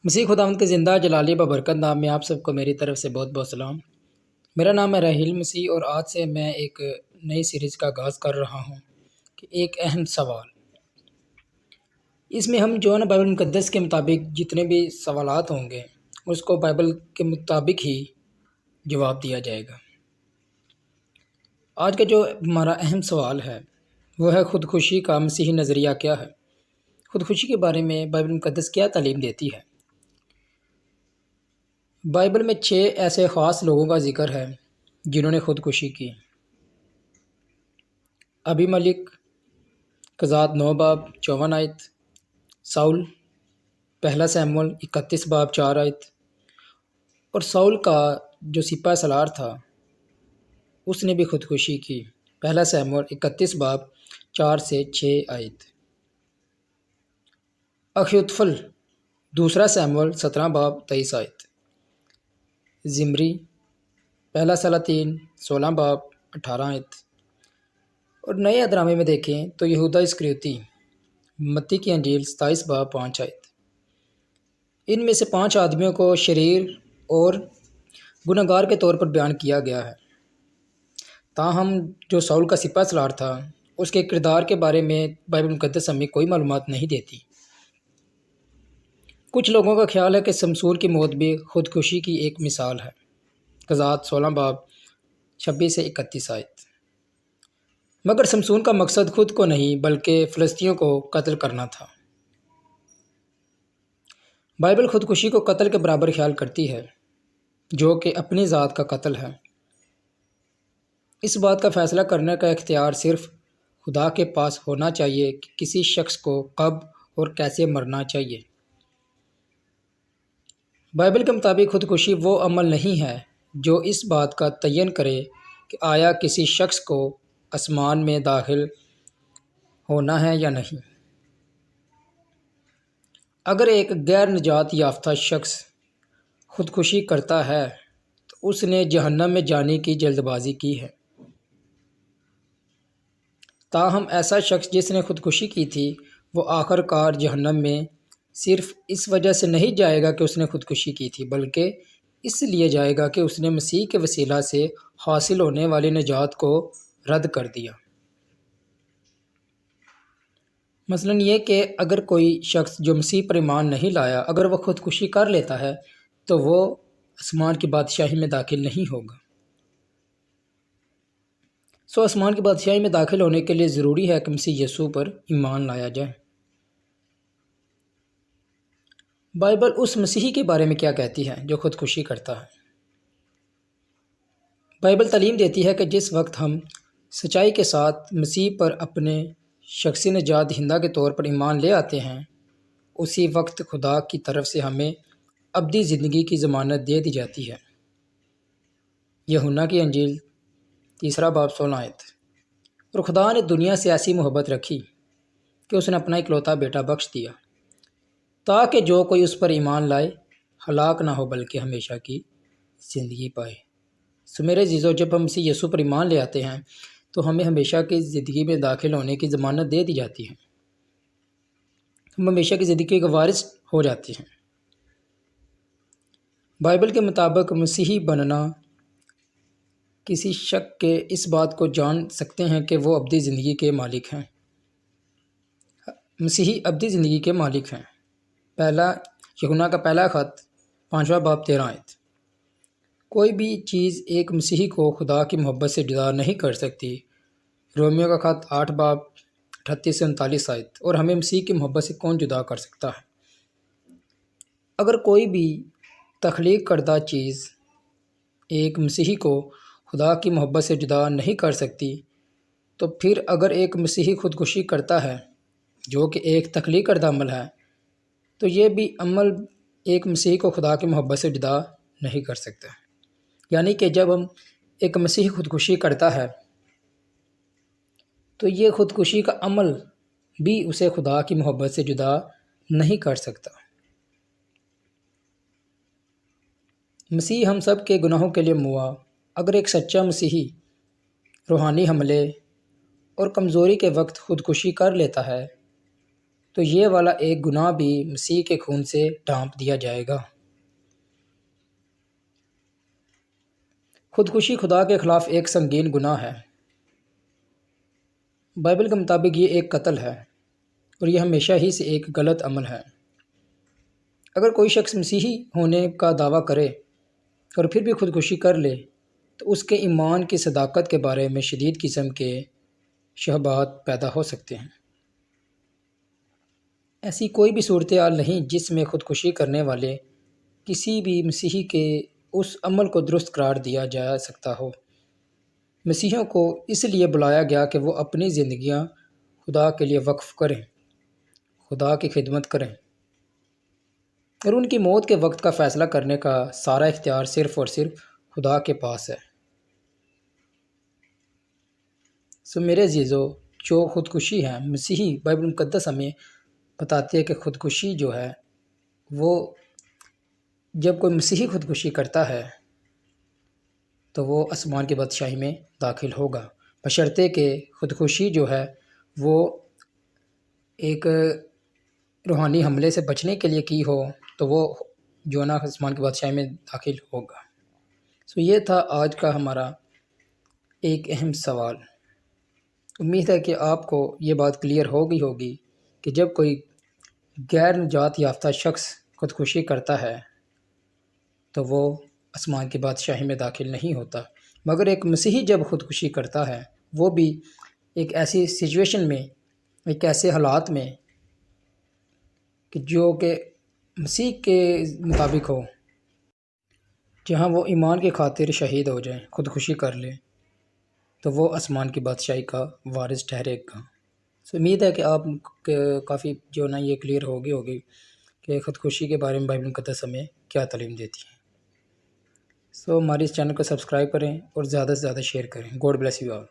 مسیح خداوند کے زندہ جلالی ببرکت نام میں آپ سب کو میری طرف سے بہت بہت سلام۔ میرا نام ہے راحیل مسیح اور آج سے میں ایک نئی سیریز کا آغاز کر رہا ہوں کہ ایک اہم سوال۔ اس میں ہم جو ہے نا بائبل مقدس کے مطابق جتنے بھی سوالات ہوں گے اس کو بائبل کے مطابق ہی جواب دیا جائے گا۔ آج کا جو ہمارا اہم سوال ہے وہ ہے خودکشی کا مسیحی نظریہ کیا ہے؟ خودکشی کے بارے میں بائبل مقدس کیا تعلیم دیتی ہے؟ بائبل میں 6 ایسے خاص لوگوں کا ذکر ہے جنہوں نے خودکشی کی۔ ابی ملک قضات 9 باب 54 آیت، ساؤل پہلا سیموئیل 31 باب 4 آیت، اور ساؤل کا جو سپہ سالار تھا اس نے بھی خودکشی کی، پہلا سیموئیل 31 باب 4 سے 6 آیت۔ اخیتوفل دوسرا سیموئیل 17 باب 23 آیت۔ زمری پہلا سلاطین 16 باب 18 آیت۔ اور نئے ادرامے میں دیکھیں تو یہودا اسکریوتی متی کی انجیل 27 باب 5 آیت۔ ان میں سے 5 آدمیوں کو شریر اور گنہگار کے طور پر بیان کیا گیا ہے، تاہم جو ساؤل کا سپہ سالار تھا اس کے کردار کے بارے میں بائبل مقدس ہمیں کوئی معلومات نہیں دیتی۔ کچھ لوگوں کا خیال ہے کہ شمشون کی موت بھی خودکشی کی ایک مثال ہے، قضات 16 باب 26 سے 31 آیت۔ مگر شمشون کا مقصد خود کو نہیں بلکہ فلسطینیوں کو قتل کرنا تھا۔ بائبل خودکشی کو قتل کے برابر خیال کرتی ہے جو کہ اپنی ذات کا قتل ہے۔ اس بات کا فیصلہ کرنے کا اختیار صرف خدا کے پاس ہونا چاہیے کہ کسی شخص کو کب اور کیسے مرنا چاہیے۔ بائبل کے مطابق خودکشی وہ عمل نہیں ہے جو اس بات کا تعین کرے کہ آیا کسی شخص کو آسمان میں داخل ہونا ہے یا نہیں۔ اگر ایک غیر نجات یافتہ شخص خودکشی کرتا ہے تو اس نے جہنم میں جانے کی جلد بازی کی ہے۔ تاہم ایسا شخص جس نے خودکشی کی تھی وہ آخر کار جہنم میں صرف اس وجہ سے نہیں جائے گا کہ اس نے خودکشی کی تھی، بلکہ اس لیے جائے گا کہ اس نے مسیح کے وسیلہ سے حاصل ہونے والی نجات کو رد کر دیا۔ مثلاً یہ کہ اگر کوئی شخص جو مسیح پر ایمان نہیں لایا اگر وہ خودکشی کر لیتا ہے تو وہ آسمان کی بادشاہی میں داخل نہیں ہوگا۔ آسمان کی بادشاہی میں داخل ہونے کے لیے ضروری ہے کہ مسیح یسوع پر ایمان لایا جائے۔ بائبل اس مسیحی کے بارے میں کیا کہتی ہے جو خودکشی کرتا ہے؟ بائبل تعلیم دیتی ہے کہ جس وقت ہم سچائی کے ساتھ مسیح پر اپنے شخصی نجات دہندہ کے طور پر ایمان لے آتے ہیں، اسی وقت خدا کی طرف سے ہمیں ابدی زندگی کی ضمانت دے دی جاتی ہے۔ یوحنا کی انجیل 3 باب 16 آیت۔ اور خدا نے دنیا سے ایسی محبت رکھی کہ اس نے اپنا اکلوتا بیٹا بخش دیا تاکہ جو کوئی اس پر ایمان لائے ہلاک نہ ہو بلکہ ہمیشہ کی زندگی پائے۔ میرے عزیزو، جب ہم مسیح یسوع پر ایمان لے آتے ہیں تو ہمیں ہمیشہ کی زندگی میں داخل ہونے کی ضمانت دے دی جاتی ہے، ہم ہمیشہ کی زندگی کے وارث ہو جاتے ہیں۔ بائبل کے مطابق مسیحی بننا کسی شک کے اس بات کو جان سکتے ہیں کہ وہ ابدی زندگی کے مالک ہیں۔ مسیحی ابدی زندگی کے مالک ہیں۔ پہلا یوحنا کا پہلا خط 5 باب 13 آیت۔ کوئی بھی چیز ایک مسیحی کو خدا کی محبت سے جدا نہیں کر سکتی۔ رومیو کا خط 8 باب 38 سے 39 آیت۔ اور ہمیں مسیح کی محبت سے کون جدا کر سکتا ہے؟ اگر کوئی بھی تخلیق کردہ چیز ایک مسیحی کو خدا کی محبت سے جدا نہیں کر سکتی تو پھر اگر ایک مسیحی خودکشی کرتا ہے جو کہ ایک تخلیق کردہ عمل ہے تو یہ بھی عمل ایک مسیحی کو خدا کی محبت سے جدا نہیں کر سکتا۔ یعنی کہ جب ہم ایک مسیحی خودکشی کرتا ہے تو یہ خودکشی کا عمل بھی اسے خدا کی محبت سے جدا نہیں کر سکتا۔ مسیح ہم سب کے گناہوں کے لیے موا۔ اگر ایک سچا مسیحی روحانی حملے اور کمزوری کے وقت خودکشی کر لیتا ہے تو یہ والا ایک گناہ بھی مسیح کے خون سے ڈھانپ دیا جائے گا۔ خودکشی خدا کے خلاف ایک سنگین گناہ ہے۔ بائبل کے مطابق یہ ایک قتل ہے اور یہ ہمیشہ ہی سے ایک غلط عمل ہے۔ اگر کوئی شخص مسیحی ہونے کا دعویٰ کرے اور پھر بھی خودکشی کر لے تو اس کے ایمان کی صداقت کے بارے میں شدید قسم کے شبہات پیدا ہو سکتے ہیں۔ ایسی کوئی بھی صورتحال نہیں جس میں خودکشی کرنے والے کسی بھی مسیحی کے اس عمل کو درست قرار دیا جا سکتا ہو۔ مسیحیوں کو اس لیے بلایا گیا کہ وہ اپنی زندگیاں خدا کے لیے وقف کریں، خدا کی خدمت کریں، اور ان کی موت کے وقت کا فیصلہ کرنے کا سارا اختیار صرف اور صرف خدا کے پاس ہے۔ میرے عزیزو، جو خودکشی ہے، مسیحی بائبل مقدس ہمیں بتاتے ہیں کہ خودکشی جو ہے وہ جب کوئی مسیحی خودکشی کرتا ہے تو وہ آسمان کی بادشاہی میں داخل ہوگا، بشرطے کہ خودکشی جو ہے وہ ایک روحانی حملے سے بچنے کے لیے کی ہو تو وہ جو ہے نا آسمان کی بادشاہی میں داخل ہوگا۔ یہ تھا آج کا ہمارا ایک اہم سوال۔ امید ہے کہ آپ کو یہ بات کلیئر ہو گئی ہوگی کہ جب کوئی غیر نجات یافتہ شخص خودکشی کرتا ہے تو وہ آسمان کی بادشاہی میں داخل نہیں ہوتا، مگر ایک مسیحی جب خودکشی کرتا ہے وہ بھی ایک ایسی سچویشن میں، ایک ایسے حالات میں کہ جو کہ مسیح کے مطابق ہو، جہاں وہ ایمان کی خاطر شہید ہو جائیں، خودکشی کر لیں، تو وہ آسمان کی بادشاہی کا وارث ٹھہرے گا۔ امید ہے کہ آپ کافی جو نا یہ کلیئر ہوگی کہ خودکشی کے بارے میں بائبل مقدس ہمیں کیا تعلیم دیتی ہے۔ ہمارے اس چینل کو سبسکرائب کریں اور زیادہ سے زیادہ شیئر کریں۔ God bless you all.